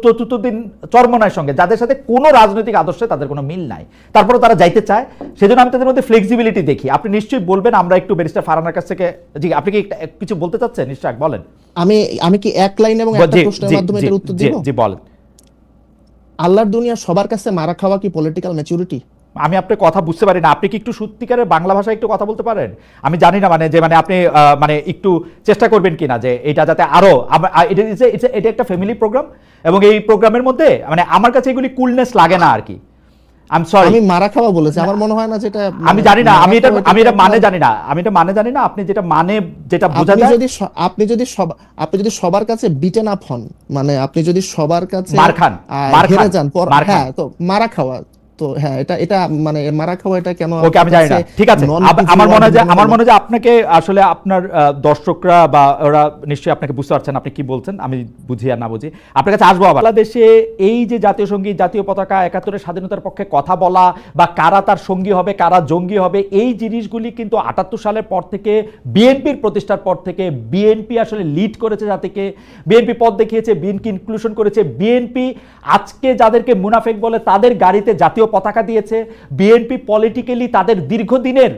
চতুর্থ দিন চরমনায়ের সঙ্গে, যাদের সাথে কোনো রাজনৈতিক আদর্শে তাদের কোনো মিল নাই, তারপরে তারা যাইতে চায়। সেজন্য আমি তাদের মধ্যে ফ্লেক্সিবিলিটি দেখি। আপনি নিশ্চয়ই বলবেন, আমরা একটু ব্যারিস্টার ফারহানার কাছ থেকে, জি আপনি কি কিছু বলতে চাচ্ছেন? নিশ্চয় বলেন। আমি কি এক লাইন এবং একটা প্রশ্নের মাধ্যমে এটার উত্তর দিব? জি বলেন। আল্লাহর দুনিয়া সবার কাছে মারা খাওয়া কি পলিটিক্যাল ম্যাচুরিটি? আমি আপনার কথা বুঝতে পারি না, আপনি কি একটু সত্যিকারের বাংলা ভাষায় একটু কথা বলতে পারেন? আমি জানি না আপনি একটু চেষ্টা করবেন কিনা যে এটা যাতে আরো, এটা একটা ফ্যামিলি প্রোগ্রাম, এবং এই প্রোগ্রামের মধ্যে আমার কাছে এগুলি কুলনেস লাগে না আর কি। আমি মারা খাওয়া বলেছি, আমার মনে হয় না যেটা, আমি জানি না, আমি এটা মানে জানি না, আপনি যেটা বোঝা যায়, আপনি যদি সবার কাছে বিটেন আপ হন, আপনি যদি সবার কাছে মার খান, হেরে যান, হ্যাঁ, তো মারা খাওয়া, তো হ্যাঁ, এটা মারা খাওয়া, এটা কেন? ওকে, আমি জানি না, ঠিক আছে। আমার মনে হয় আপনাকে আসলে আপনার দর্শকরা বা ওরা নিশ্চয়ই আপনাকে বুঝতে পারছেন আপনি কি বলছেন, আমি বুঝি আর না বুঝি আপনার কাছে আসবো। বাংলাদেশে এই যে জাতীয় সঙ্গীত, জাতীয় পতাকা, ৭১-এর স্বাধীনতার পক্ষে কথা বলা, বা কারা তার সঙ্গী হবে, কারা জঙ্গি হবে, এই জিনিসগুলি কিন্তু ৭৮ সালের পর থেকে, বিএনপির প্রতিষ্ঠার পর থেকে, বিএনপি আসলে লিড করেছে জাতিকে, বিএনপি পথ দেখিয়েছে, বিএনপি ইনক্লুশন করেছে, বিএনপি আজকে যাদেরকে মুনাফেক বলে তাদের গাড়িতে জাতীয় পতাকা দিয়েছে, বিএনপি পলিটিক্যালি তাদের দীর্ঘদিনের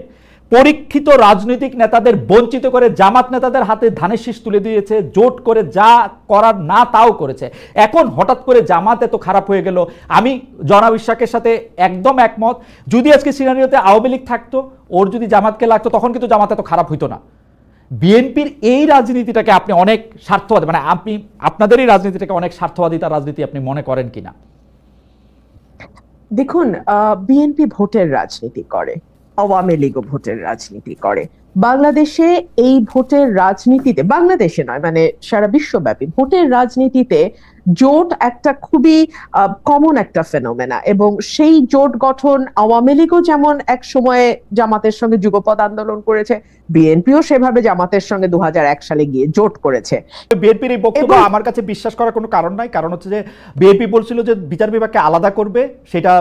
পরীক্ষিত রাজনৈতিক নেতাদের বঞ্চিত করে জামাত নেতাদের হাতে ধানের শীষ তুলে দিয়েছে, জোট করে যা করার না তাও করেছে। এখন হঠাৎ করে জামাত এত খারাপ হয়ে গেল, আমি জনাব ইশাকের সাথে একদম একমত। যদি আজকে সিনারিওতে আওয়ামী লীগ থাকতো, ওর যদি জামাতকে লাগতো, তখন কিন্তু জামাত এত খারাপ হইতো না। বিএনপির এই রাজনীতিটাকে আপনি অনেক স্বার্থবাদী, আপনি আপনাদের এই রাজনীতিটাকে অনেক স্বার্থবাদিতার রাজনীতি আপনি মনে করেন কিনা? দেখুন, বিএনপি ভোটের রাজনীতি করে, আওয়ামী লীগও ভোটের রাজনীতি করে। বাংলাদেশে এই ভোটের রাজনীতিতে, বাংলাদেশে নয় সারা বিশ্বব্যাপী ভোটের রাজনীতিতে জোট একটা খুবই কমন একটা ফেনোমেনা, এবং সেই জোট গঠন আওয়ামী লীগও যেমন এক সময়ে জামাতের সঙ্গে যুগপৎ আন্দোলন করেছে, বিএনপিও সেভাবে জামাতের সঙ্গে ২০০১ সালে গিয়ে জোট করেছে। বিএনপির এই বক্তব্য আমার কাছে বিশ্বাস করার কোনো কারণ নাই। কারণ হচ্ছে যে বিএনপি বলছিল যে বিচার বিভাগকে আলাদা করবে, সেটা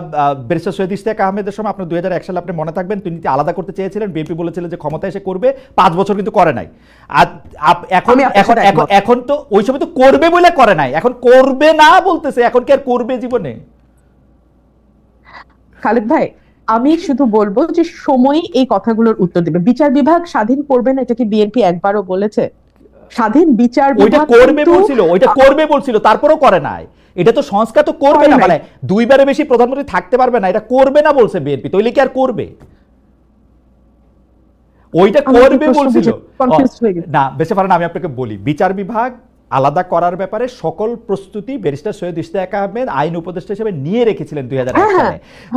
ব্যারিস্টার সৈয়দ ইশতিয়াক আহমেদের সময়, আপনার ২০০১ সালে আপনি মনে থাকবেন, তিনি আলাদা করতে চেয়েছিলেন, বিএনপি বলেছিল যে ক্ষমতা এসে করবে, 5 বছর কিন্তু করে নাই। আর এখন তো ওই সময় তো করবে বলে করে নাই, এখন করবে না বলতেছে, এখন কি আর করবে জীবনে? খালেদ ভাই, আমি শুধু বলবো যে সময় এই কথাগুলোর উত্তর দেবে। বিচার বিভাগ স্বাধীন করবে না, এটা কি বিএনপি একবারও বলেছে? স্বাধীন বিচার বিভাগ ওইটা করবে বলছিল, তারপরেও করে নাই। এটা তো সংস্কার তো করবে না, 2বারে বেশি প্রধানমন্ত্রী থাকতে পারবে না, এটা করবে না বলছে বিএনপি, তাইলে কি আর করবে? ওইটা করবে বলছিল না। বেশি পারেন, আমি আপনাকে বলি, বিচার বিভাগ আলাদা করার ব্যাপারে সকল প্রস্তুতি ব্যারিস্টার সৈয়দ ইশতিয়াক আহমেদ আইন উপদেষ্টা হিসেবে নিয়ে রেখেছিলেন ২০০১ সালে।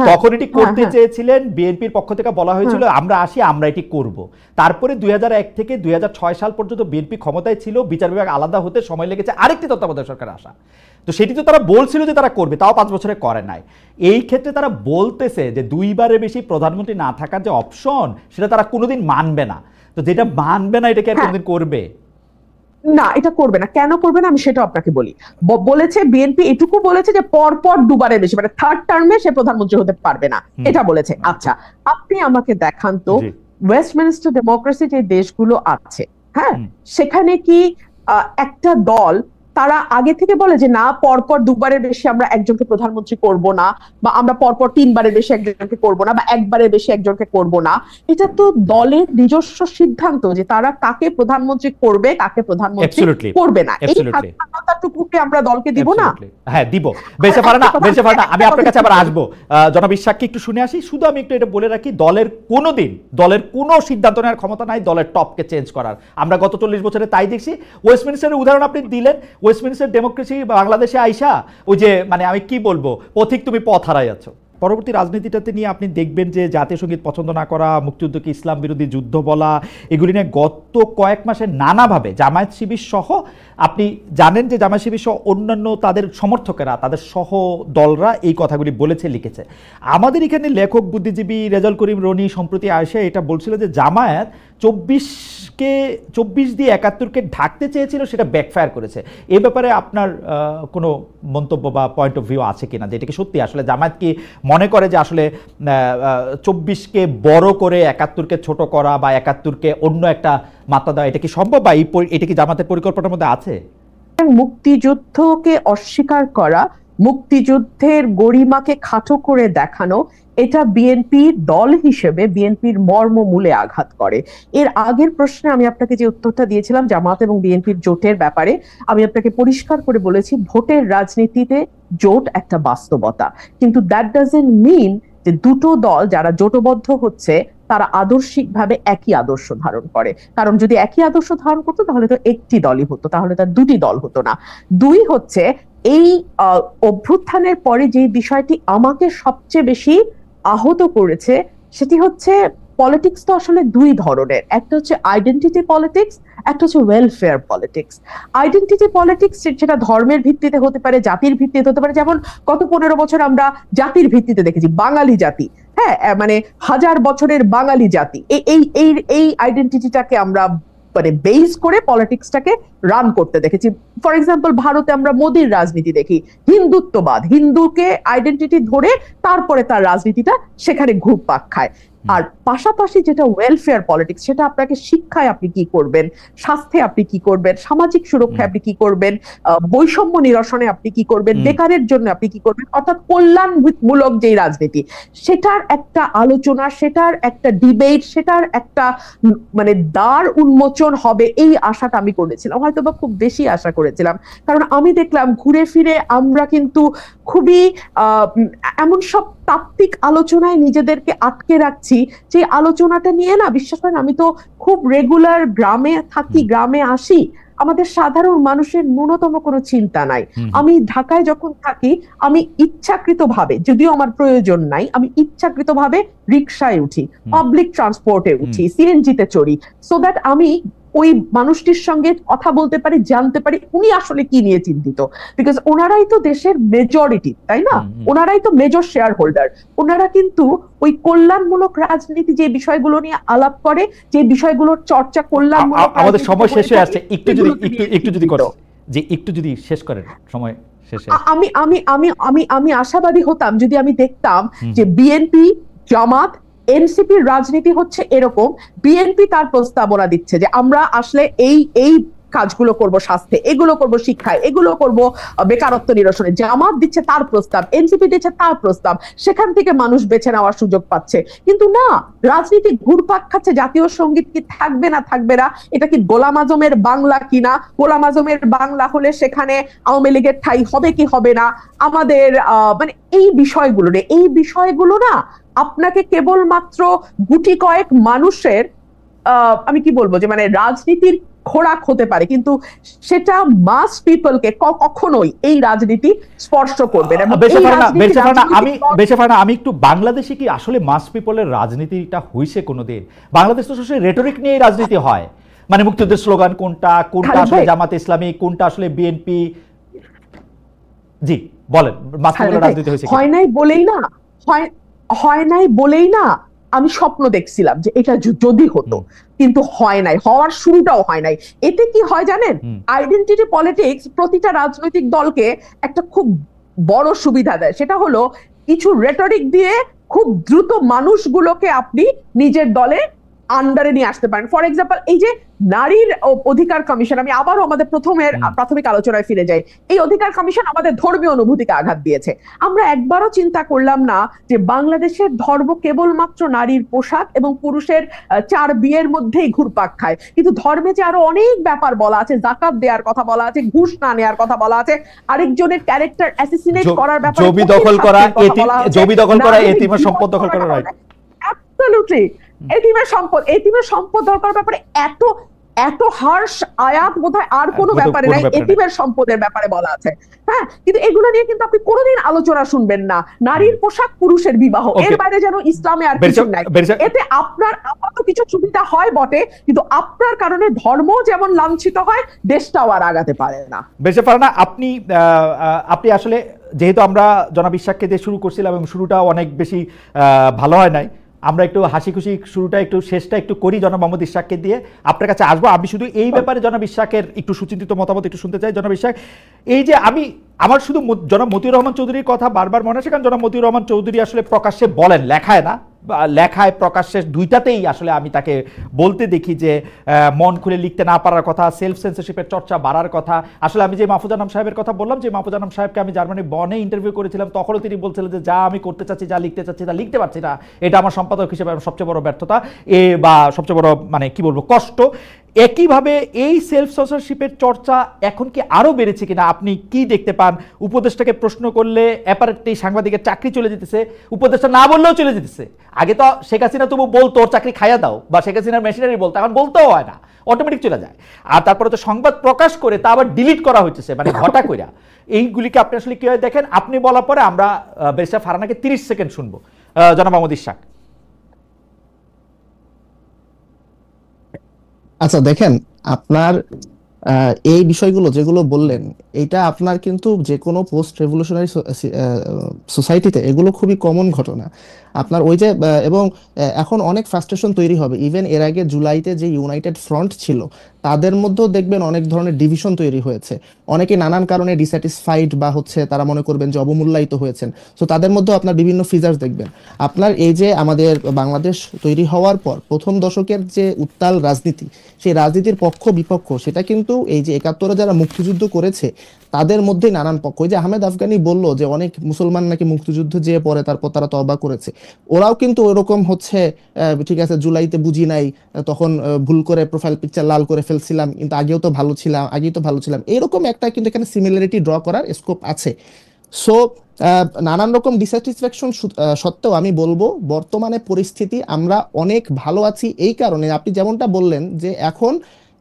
তখন এটি করতে চেয়েছিলেন, বিএনপির পক্ষ থেকে বলা হয়েছিল আমরা আসি, আমরা এটি করব। তারপরে ২০০১ থেকে ২০০৬ সাল পর্যন্ত বিএনপি ক্ষমতায় ছিল, বিচার বিভাগ আলাদা হতে সময় লেগেছে আরেকটি তত্ত্বাবধায়ক সরকার আসা। তো সেটি তো তারা বলছিল যে তারা করবে, তাও 5 বছরে করে নাই। এই ক্ষেত্রে তারা বলতেছে যে 2বারের বেশি প্রধানমন্ত্রী না থাকার যে অপশন, সেটা তারা কোনোদিন মানবে না। তো যেটা মানবে না, এটাকে আর কোনোদিন করবে না? এটা করবে না। কেন করবে না আমি সেটা আপনাকে বলি। বলেছে বিএনপি এটুকু বলেছে যে পরপর 2বারের বেশি, থার্ড টার্মে সে প্রধানমন্ত্রী হতে পারবে না, এটা বলেছে। আচ্ছা, আপনি আমাকে দেখান তো ওয়েস্টমিনিস্টার ডেমোক্রেসি যে দেশগুলো আছে, হ্যাঁ, সেখানে কি একটা দল তারা আগে থেকে বলে যে না, পরপর দুবারের বেশি আমরা একজনকে প্রধানমন্ত্রী করব না, বা আমরা পরপর তিনবারের বেশি একজনকে করব না, বা একবারের বেশি একজনকে করব না। এটা তো দলের নিজস্ব সিদ্ধান্ত যে তারা কাকে প্রধানমন্ত্রী করবে, কাকে প্রধানমন্ত্রী করবে না। এই স্বাধীনতাটুকুকে আমরা দলকে দিব না? হ্যাঁ দিব। বেঁচে পারে না। আমি আপনার কাছে আবার আসবো। জনাব ইশাককে একটু শুনে আসি। শুধু আমি একটু এটা বলে রাখি, দলের কোনো সিদ্ধান্ত নেওয়ার ক্ষমতা নাই দলের টপকে চেঞ্জ করার। আমরা গত 40 বছরে তাই দেখছি। ওয়েস্টমিনিস্টারের উদাহরণ আপনি দিলেন। ওয়েস্টমিনিস্টার ডেমোক্রেসি বাংলাদেশে আইসা ওই যে মানে আমি কি বলবো, পথিক তুমি পথ হারাই যাচ্ছ। পরবর্তী রাজনীতিটাতে নিয়ে আপনি দেখবেন যে জাতীয় সঙ্গীত পছন্দ না করা, মুক্তিযুদ্ধকে ইসলাম বিরোধী যুদ্ধ বলা, এগুলি নিয়ে গত কয়েক মাসে নানাভাবে জামায়াত শিবির সহ, আপনি জানেন যে জামায়াত শিবির সহ অন্যান্য তাদের সমর্থকেরা, তাদের সহ দলরা এই কথাগুলি বলেছে, লিখেছে। আমাদের এখানে লেখক বুদ্ধিজীবী রেজাউল করিম রনি সম্প্রতি আসে এটা বলছিল যে জামায়াত 24 দিয়ে 71কে ঢাকতে চেয়েছিল, সেটা ব্যাকফায়ার করেছে। এ ব্যাপারে আপনার কোনো মন্তব্য বা পয়েন্ট অফ ভিউ আছে কিনা, যে এটা কি সত্যি? আসলে জামায়াত কি মনে করে যে আসলে 24কে বড় করে 71কে ছোট করা বা 71কে অন্য একটা মাত্রা দেওয়া, এটা কি সম্ভব, বা এটা কি জামাতের পরিকল্পনার মধ্যে আছে? মুক্তিযুদ্ধকে অস্বীকার করা, মুক্তিযুদ্ধের গরিমাকে খাটো করে দেখানো, এটা বিএনপি দল হিসেবে বিএনপির মর্মমূলে আঘাত করে। এর আগের প্রশ্নে আমি আপনাকে যে উত্তরটা দিয়েছিলাম জামাত এবং বিএনপির জোটের ব্যাপারে, আমি আপনাকে পরিষ্কার করে বলেছি ভোটের রাজনীতিতে জোট একটা বাস্তবতা, কিন্তু দ্যাট ডাজন্ট মিন যে দুটো দল যারা জোটবদ্ধ হচ্ছে তারা আদর্শিকভাবে একই আদর্শ ধারণ করে। কারণ যদি একই আদর্শ ধারণ করতো তাহলে তো একটি দলই হতো, তাহলে তার দুটি দল হতো না। দুই হচ্ছে, এই অভ্যুত্থানের পরে যে বিষয়টি আমাকে সবচেয়ে বেশি আহত করেছে সেটি হচ্ছে পলিটিক্স তো আসলে দুই ধরনের, একটা হচ্ছে আইডেন্টিটি পলিটিক্স, একটা হচ্ছে ওয়েলফেয়ার পলিটিক্স। আইডেন্টিটি পলিটিক্স সেটা ধর্মের ভিত্তিতে হতে পারে, জাতির ভিত্তিতে হতে পারে। যেমন গত 15 বছর আমরা জাতির ভিত্তিতে দেখেছি, বাঙালি জাতি, হ্যাঁ মানে 1000 বছরের বাঙালি জাতি, এই আইডেন্টিটিটাকে আমরা মানে বেস করে পলিটিক্সটাকে রান করতে দেখেছি। ফর এক্সাম্পল ভারতে আমরা মোদির রাজনীতি দেখি, হিন্দুত্ববাদ, হিন্দুকে আইডেন্টিটি ধরে তারপরে তার রাজনীতিটা সেখানে ঘুরপাক খায়। আর পাশাপাশি যেটা ওয়েলফেয়ার পলিটিক্স, সেটা আপনাকে শিক্ষায় আপনি কি করবেন, স্বাস্থ্যে আপনি কি করবেন, সামাজিক সুরক্ষায় আপনি কি করবেন, বৈষম্য নিরসনে আপনি কি করবেন, বেকারের জন্য আপনি কি করবেন, অর্থাৎ কল্যাণমূলক যেই রাজনীতি, সেটার একটা আলোচনা, সেটার একটা ডিবেট, সেটার একটা মানে দ্বার উন্মোচন হবে, এই আশাটা আমি করেছিলাম, হয়তো বা খুব বেশি আশা করেছিলাম। কারণ আমি দেখলাম ঘুরে ফিরে আমরা কিন্তু খুবই এমন সব তাত্ত্বিক আলোচনায় নিজেদেরকে আটকে রাখছি, যে আলোচনাটা নিয়ে না, বিশ্বাস করেন আমি তো খুব রেগুলার গ্রামে থাকি, গ্রামে আসি, আমাদের সাধারণ মানুষের ন্যূনতম কোনো চিন্তা নাই। আমি ঢাকায় যখন থাকি, আমি ইচ্ছাকৃতভাবে, যদিও আমার প্রয়োজন নাই, আমি ইচ্ছাকৃতভাবে রিকশায় উঠি, পাবলিক ট্রান্সপোর্টে উঠি, সিএনজিতে চড়ি, সো দ্যাট আমি ওই মানুষটির সঙ্গে কথা বলতে পারি, জানতে পারি উনি আসলে কি নিয়ে চিন্তিত। বিকজ ওনারাই তো দেশের মেজরিটি, তাই না? ওনারাই তো মেজর শেয়ার হোল্ডার। ওনারা কিন্তু ওই কল্যাণমূলক রাজনীতি যে বিষয়গুলো নিয়ে আলাপ করে, যে বিষয়গুলোর চর্চা কল্যাণমূলক, আমাদের সময় শেষ হয়ে আসছে, একটু যদি শেষ করেন সময় শেষে। আমি আশাবাদী হতাম যদি আমি দেখতাম যে বিএনপি, জামাত, এনসিপির রাজনীতি হচ্ছে এরকম, বিএনপি তার প্রস্তাবনা দিচ্ছে যে আমরা আসলে এই কাজগুলো করব, স্বাস্থ্যে এগুলো করব, শিক্ষায় এগুলো করব, বেকারত্ব নিরসনে, জামাত দিচ্ছে তার প্রস্তাব, এনসিপি দিচ্ছে তার প্রস্তাব, সেখান থেকে মানুষ বেছে নেওয়ার সুযোগ পাচ্ছে। কিন্তু না, রাজনীতি ঘুরপাক খাচ্ছে জাতীয় সঙ্গীত কি থাকবে না থাকবে না, এটা কি গোলাম আজমের বাংলা কিনা, গোলাম আজমের বাংলা হলে সেখানে আওয়ামী লীগের ঠাঁই হবে কি হবে না, আমাদের মানে এই বিষয়গুলো না আপনাকে কেবলমাত্র গুটি কয়েক মানুষের আমি কি বলবো যে মানে রাজনীতির খোরাক হতে পারে, কিন্তু সেটা মাস পিপলকে কখনোই এই রাজনীতি স্পর্শ করবে না। আমি একটু বাংলাদেশে কি আসলে মাস পিপলের রাজনীতিটা হইছে কোনোদিন? বাংলাদেশ তো সবসময় রেটরিক নিয়ে রাজনীতি হয়, মানে মুক্তিযুদ্ধের স্লোগান কোনটা আসলে জামাত ইসলামী, কোনটা আসলে বিএনপি। জি বলেন, মাস পিপলের রাজনীতি হয়েছে? হয় নাই বলেই না আমি স্বপ্ন দেখছিলাম যে এটা যদি হতো, কিন্তু হয় নাই, হওয়ার শুরুটাও হয় নাই। এতে কি হয় জানেন, আইডেন্টিটি পলিটিক্স প্রতিটা রাজনৈতিক দলকে একটা খুব বড় সুবিধা দেয়, সেটা হলো কিছু রেটরিক দিয়ে খুব দ্রুত মানুষগুলোকে আপনি নিজের দলে আন্ডারে নিয়ে আসতে পারেন। ফর এক্সাম্পল, এই যে নারীর অধিকার কমিশন, আমি আবারও আমাদের প্রাথমিক আলোচনায় ফিরে যাই। এই অধিকার কমিশন আমাদের ধর্মীয় অনুভূতিকে আঘাত দিয়েছে। আমরা একবারও চিন্তা করলাম না যে বাংলাদেশের ধর্ম কেবলমাত্র নারীর পোশাক এবং পুরুষের 4 বিয়ের মধ্যেই ঘুরপাক খায়, কিন্তু ধর্মে যে আরো অনেক ব্যাপার বলা আছে, জাকাত দেওয়ার কথা বলা আছে, ঘুষ না নেওয়ার কথা বলা আছে, আরেকজনের ক্যারেক্টার অ্যাসাসিনেট করার ব্যাপারে, জমি দখল করা, এতিমের সম্পদ দখল করা, রাইট? অ্যাবসলিউটলি। এতিমের সম্পদ দরকার ব্যাপারে এত এত হার্শ আয়াত বোধহয় আর কোনো ব্যাপারে নাই, এতিমের সম্পদের ব্যাপারে বলা আছে। হ্যাঁ, কিন্তু এগুলো নিয়ে কিন্তু আপনি কোনোদিন আলোচনা শুনবেন না। নারীর পোশাক, পুরুষের বিবাহ, এর বাইরে যেন ইসলামে আর কিছু নাই। এতে আপনার আপাতত কিছু সুবিধা হয় বটে, কিন্তু আপনার কারণে ধর্ম যেমন লাঞ্ছিত হয়, দেশটাও আর আগাতে পারে না। বেঁচে পারে না। আপনি আসলে, যেহেতু আমরা জনাব ইশাককে দিয়ে শুরু করছিলাম এবং শুরুটা অনেক বেশি ভালো হয় নাই, আমরা একটু হাসি খুশি শুরুটা একটু শেষটা একটু করি জনাব মোহাম্মদ ইশাককে দিয়ে। আপনার কাছে আসবো, আমি শুধু এই ব্যাপারে জনাব ইশাকের একটু সুচিন্তিত মতামত একটু শুনতে চাই। জনাব ইশাক, এই যে আমার শুধু জনাব মতিউর রহমান চৌধুরীর কথা বারবার মনে আসে, কারণ জনাব মতিউর রহমান চৌধুরী আসলে প্রকাশ্যে বলেন, লেখায় না, লেখায় প্রকাশ্যে দুইটাতেই আসলে আমি তাকে বলতে দেখি যে মন খুলে লিখতে না পারার কথা, সেলফ সেন্সরশিপের চর্চা বাড়ার কথা। আসলে আমি যে মাহফুজ আনাম সাহেবের কথা বললাম, যে মাহফুজ আনাম সাহেবকে আমি জার্মানি বনে ইন্টারভিউ করেছিলাম, তখনও তিনি বলছিলেন যে যা আমি করতে চাচ্ছি, যা লিখতে চাচ্ছি, তা লিখতে পারছি না, এটা আমার সম্পাদক হিসেবে সবচেয়ে বড় ব্যর্থতা বা সবচেয়ে বড় কি বলবো কষ্ট। একইভাবে এই সেলফ সেন্সরশিপের চর্চা এখন কি আরো বেড়েছে কিনা আপনি কি দেখতে পান? উপদেষ্টাকে প্রশ্ন করলে অ্যাপারেটলি সাংবাদিকের চাকরি চলে যেতেছে, উপদেষ্টা না বললেও চলে যেতেছে। আগে তো শেখ হাসিনা তবু বলতো ওর চাকরি খাইয়া দাও, বা শেখ হাসিনার মেশিনারি বলতো, এখন বলতেও হয় না, অটোমেটিক চলে যায়। আর তারপরে তো সংবাদ প্রকাশ করে তা আবার ডিলিট করা হচ্ছে, মানে ঘটা কইরা। এইগুলিকে আপনি আসলে কিভাবে দেখেন? আপনি বলার পরে আমরা ব্যারিস্টার ফারহানাকে 30 সেকেন্ড শুনবো। জনাব মোহাম্মদ ইশাক। আচ্ছা দেখেন, আপনার এই বিষয়গুলো যেগুলো বললেন, এটা আপনার কিন্তু যে কোনো পোস্ট রেভলিউশনারি সোসাইটিতে এগুলো খুবই কমন ঘটনা। আপনার ওই যে এবং এখন অনেক ফ্রাস্ট্রেশন তৈরি হবে। ইভেন এর আগে জুলাইতে যে ইউনাইটেড ফ্রন্ট ছিল, তাদের মধ্যেও দেখবেন অনেক ধরনের ডিভিশন তৈরি হয়েছে। অনেকে নানান কারণে ডিস্যাটিসফাইড বা তারা মনে করবেন যে অবমূল্যায়িত হয়েছেন। তো তাদের মধ্যেও আপনার বিভিন্ন ফিচার্স দেখবেন। আপনার এই যে আমাদের বাংলাদেশ তৈরি হওয়ার পর প্রথম দশকের যে উত্তাল রাজনীতি, সেই রাজনীতির পক্ষ বিপক্ষ, সেটা কিন্তু এই যে ৭১-এ যারা মুক্তিযুদ্ধ করেছে তাদের মধ্যে নানান পক্ষ। ওই যে আহমেদ আফগানি বলল যে অনেক মুসলমান নাকি মুক্তিযুদ্ধ যেয়ে পরে তারপর তারা তওবা করেছে, ওরাও কিন্তু ওরকম ঠিক আছে জুলাইতে বুঝি নাই, তখন ভুল করে প্রোফাইল পিকচার লাল করে ফেলছিলাম, কিন্তু আগেই তো ভালো ছিলাম, এরকম একটা কিন্তু এখানে সিমিলারিটি ড্র করার স্কোপ আছে। সো নানান রকম ডিস্যাটিসফ্যাকশন সত্ত্বেও আমি বলবো বর্তমানে পরিস্থিতি আমরা অনেক ভালো আছি। এই কারণে আপনি যেমনটা বললেন যে এখন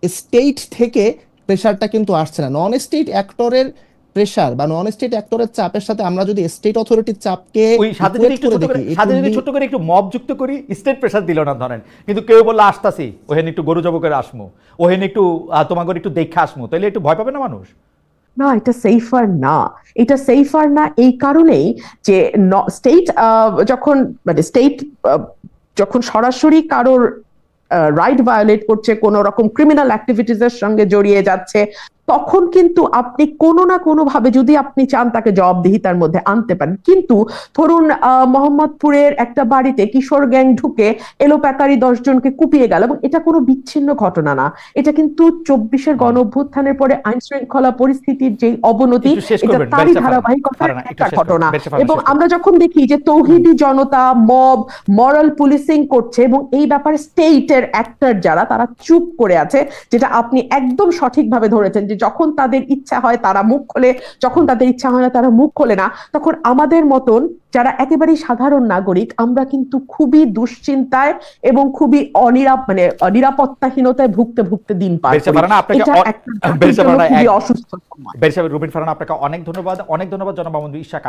স্টেট থেকে প্রেশারটা কিন্তু আসছে না। নন স্টেট অ্যাক্টরের প্রেশার বা নন স্টেট অ্যাক্টরের চাপের সাথে আমরা যদি স্টেট অথরিটির চাপকে ছোট করে একটু মব যুক্ত করি, স্টেট প্রেশার দিল না ধরেন, কিন্তু কেউ বললো আসতাছি, ওহেন একটু গরু জব করে আসমু, ওহেন একটু তোমাকে একটু দেখে আসমু, তাহলে একটু ভয় পাবে না মানুষ? না, এটা সেফার না। এটা সেফার না এই কারণেই যে স্টেট যখন সরাসরি কারোর রাইট ভায়োলেট করছে, কোন রকম ক্রিমিনাল অ্যাক্টিভিটিস এর সঙ্গে জড়িয়ে যাচ্ছে, তখন কিন্তু আপনি কোনো না কোনো ভাবে যদি আপনি চান তাকে জবাবদিহিতার মধ্যে আনতে পারেন। কিন্তু ধরুন মোহাম্মদপুরের একটা বাড়িতে কিশোর গ্যাং ঢুকে এলোপাতাড়ি 10 জনকে কুপিয়ে গেল, এবং এটা কোনো বিচ্ছিন্ন ঘটনা না, এটা কিন্তু 24-এর গণ অভ্যুত্থানের পরে আইন শৃঙ্খলা পরিস্থিতির যে অবনতি, এটা তারই ধারাবাহিকতার একটা ঘটনা। এবং আমরা যখন দেখি যে তৌহিদি জনতা মব মরাল পুলিশিং করছে, এবং এই ব্যাপারে স্টেটের অ্যাক্টর যারা, তারা চুপ করে আছে, যেটা আপনি একদম সঠিকভাবে ধরেছেন যে যখন তাদের ইচ্ছা হয় তারা মুখ খোলে, যখন তাদের ইচ্ছা হয় না তারা মুখ খোলে না। তখন আমাদের মতন যারা একেবারেই সাধারণ নাগরিক, আমরা কিন্তু খুবই দুশ্চিন্তায় এবং খুবই নিরাপত্তাহীনতায় ভুগতে ভুগতে দিন পার করি। রুবিন ফারহানা, আপনাকে অনেক ধন্যবাদ জনাব মোহাম্মদ ইশাক।